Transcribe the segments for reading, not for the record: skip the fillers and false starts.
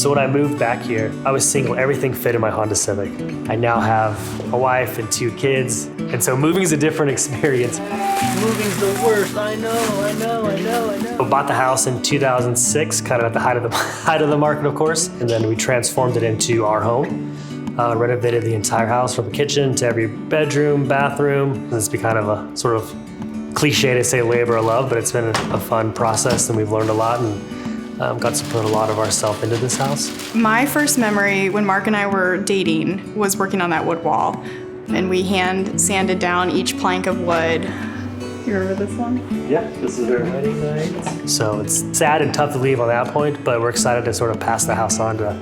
So when I moved back here, I was single. Everything fit in my Honda Civic. I now have a wife and 2 kids. And so moving is a different experience. Moving's the worst. I know. I bought the house in 2006, kind of at the height of the market, of course. And then we transformed it into our home. Renovated the entire house from the kitchen to every bedroom, bathroom. This be kind of a sort of cliche to say labor of love, but it's been a fun process and we've learned a lot and got to put a lot of ourselves into this house. My first memory when Mark and I were dating was working on that wood wall, and we hand sanded down each plank of wood. You remember this one? Yeah, this is our wedding night. So it's sad and tough to leave on that point, but we're excited to sort of pass the house on to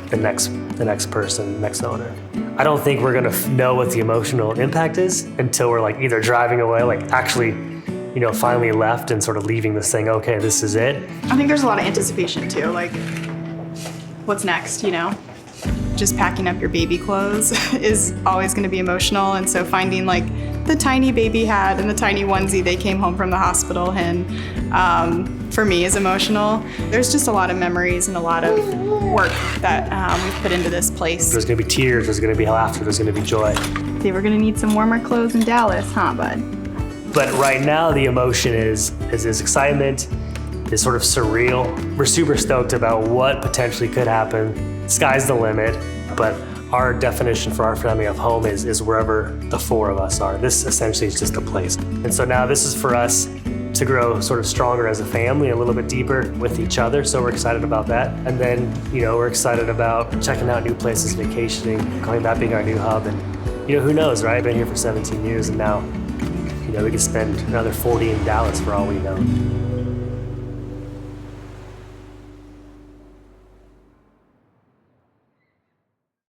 the next person, next owner. I don't think we're gonna know what the emotional impact is until we're like either driving away, like actually, finally left and sort of leaving this thing, okay, this is it. I think there's a lot of anticipation too, like what's next, Just packing up your baby clothes is always gonna be emotional, and so finding like the tiny baby hat and the tiny onesie they came home from the hospital in, for me is emotional. There's just a lot of memories and a lot of work that we've put into this place. There's gonna be tears, there's gonna be laughter, there's gonna be joy. They were gonna need some warmer clothes in Dallas, huh, bud? But right now the emotion is excitement, is sort of surreal. We're super stoked about what potentially could happen. Sky's the limit, but our definition for our family of home is wherever the 4 of us are. This essentially is just a place. And so now this is for us to grow sort of stronger as a family, a little bit deeper with each other. So we're excited about that. And then, we're excited about checking out new places, vacationing, calling that being our new hub. And, who knows, right? I've been here for 17 years and now, we could spend another 40 in Dallas for all we know.